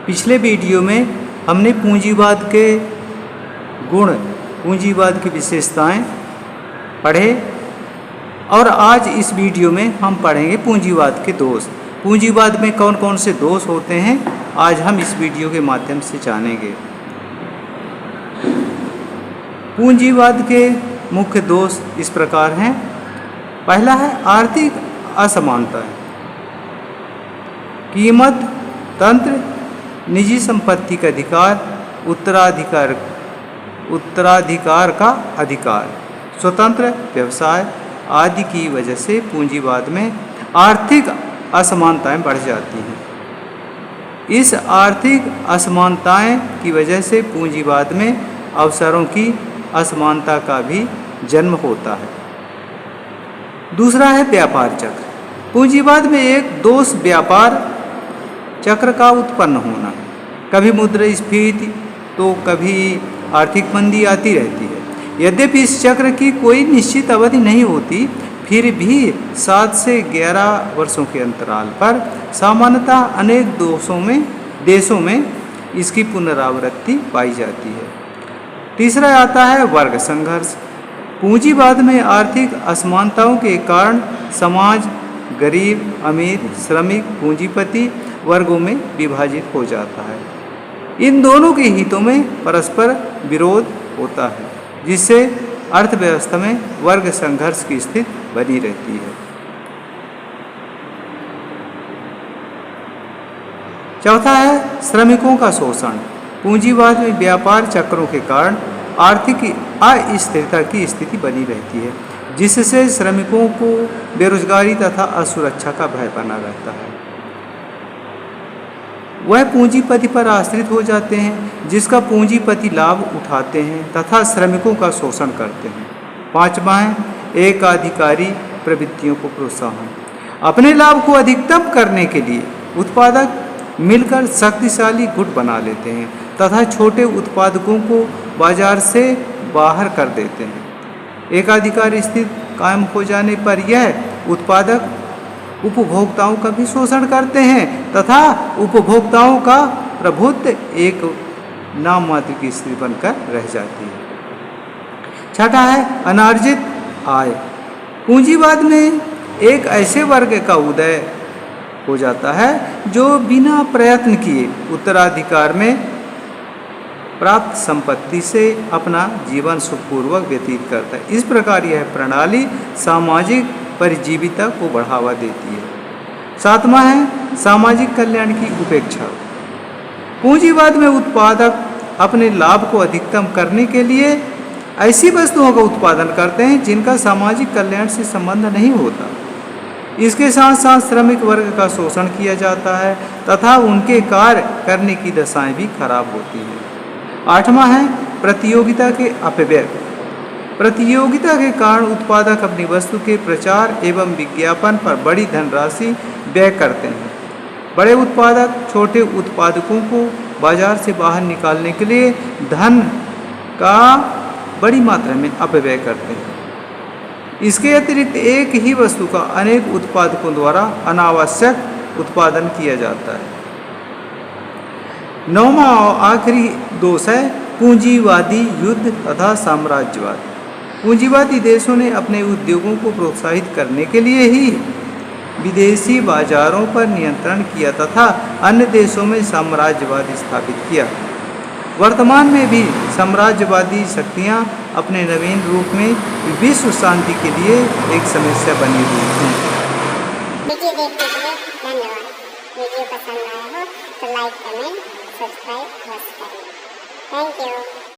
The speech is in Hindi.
पिछले वीडियो में हमने पूंजीवाद के गुण, पूंजीवाद की विशेषताएं पढ़े और आज इस वीडियो में हम पढ़ेंगे पूंजीवाद के दोष। पूंजीवाद में कौन कौन से दोष होते हैं आज हम इस वीडियो के माध्यम से जानेंगे। पूंजीवाद के मुख्य दोष इस प्रकार हैं। पहला है आर्थिक असमानता, कीमत तंत्र, निजी संपत्ति का अधिकार, उत्तराधिकार का अधिकार, स्वतंत्र व्यवसाय आदि की वजह से पूंजीवाद में आर्थिक असमानताएं बढ़ जाती हैं। इस आर्थिक असमानताएं की वजह से पूंजीवाद में अवसरों की असमानता का भी जन्म होता है। दूसरा है व्यापार चक्र। पूंजीवाद में एक दोष व्यापार चक्र का उत्पन्न होना। कभी मुद्रास्फीति तो कभी आर्थिक मंदी आती रहती है। यद्यपि इस चक्र की कोई निश्चित अवधि नहीं होती, फिर भी 7 से 11 वर्षों के अंतराल पर सामान्यतः अनेक देशों में इसकी पुनरावृत्ति पाई जाती है। तीसरा आता है वर्ग संघर्ष। पूंजीवाद में आर्थिक असमानताओं के कारण समाज गरीब, अमीर, श्रमिक, पूंजीपति वर्गों में विभाजित हो जाता है। इन दोनों के हितों में परस्पर विरोध होता है, जिससे अर्थव्यवस्था में वर्ग संघर्ष की स्थिति बनी रहती है। चौथा है श्रमिकों का शोषण। पूंजीवाद में व्यापार चक्रों के कारण आर्थिक अस्थिरता की स्थिति बनी रहती है, जिससे श्रमिकों को बेरोजगारी तथा असुरक्षा का भय बना रहता है। वह पूंजीपति पर आश्रित हो जाते हैं, जिसका पूंजीपति लाभ उठाते हैं तथा श्रमिकों का शोषण करते हैं। पांचवा है एकाधिकारी प्रवृत्तियों को प्रोत्साहन। अपने लाभ को अधिकतम करने के लिए उत्पादक मिलकर शक्तिशाली गुट बना लेते हैं तथा छोटे उत्पादकों को बाजार से बाहर कर देते हैं। एकाधिकार स्थिति कायम हो जाने पर यह उत्पादक उपभोक्ताओं का भी शोषण करते हैं तथा उपभोक्ताओं का प्रभुत्व एक नाम मात्र की स्थिति बनकर रह जाती है। छठा है अनार्जित आय। पूंजीवाद में एक ऐसे वर्ग का उदय हो जाता है जो बिना प्रयत्न किए उत्तराधिकार में प्राप्त संपत्ति से अपना जीवन सुखपूर्वक व्यतीत करता है। इस प्रकार यह प्रणाली सामाजिक परिजीविता को बढ़ावा देती है। सातवां है सामाजिक कल्याण की उपेक्षा। पूंजीवाद में उत्पादक अपने लाभ को अधिकतम करने के लिए ऐसी वस्तुओं का उत्पादन करते हैं जिनका सामाजिक कल्याण से संबंध नहीं होता। इसके साथ साथ श्रमिक वर्ग का शोषण किया जाता है तथा उनके कार्य करने की दशाएं भी खराब होती हैं। आठवां है प्रतियोगिता के अपव्यय। प्रतियोगिता के कारण उत्पादक अपनी वस्तु के प्रचार एवं विज्ञापन पर बड़ी धनराशि व्यय करते हैं। बड़े उत्पादक छोटे उत्पादकों को बाजार से बाहर निकालने के लिए धन का बड़ी मात्रा में अपव्यय करते हैं। इसके अतिरिक्त एक ही वस्तु का अनेक उत्पादकों द्वारा अनावश्यक उत्पादन किया जाता है। नौवां और आखिरी दोष है पूंजीवादी युद्ध तथा साम्राज्यवाद। पूंजीवादी देशों ने अपने उद्योगों को प्रोत्साहित करने के लिए ही विदेशी बाजारों पर नियंत्रण किया तथा अन्य देशों में साम्राज्यवाद स्थापित किया। वर्तमान में भी साम्राज्यवादी शक्तियां अपने नवीन रूप में विश्व शांति के लिए एक समस्या बनी हुई हैं। वीडियो देखने के लिए धन्यवाद। वीडियो पसंद आया हो तो लाइक, कमेंट, सब्सक्राइब अवश्य करें। Thank you.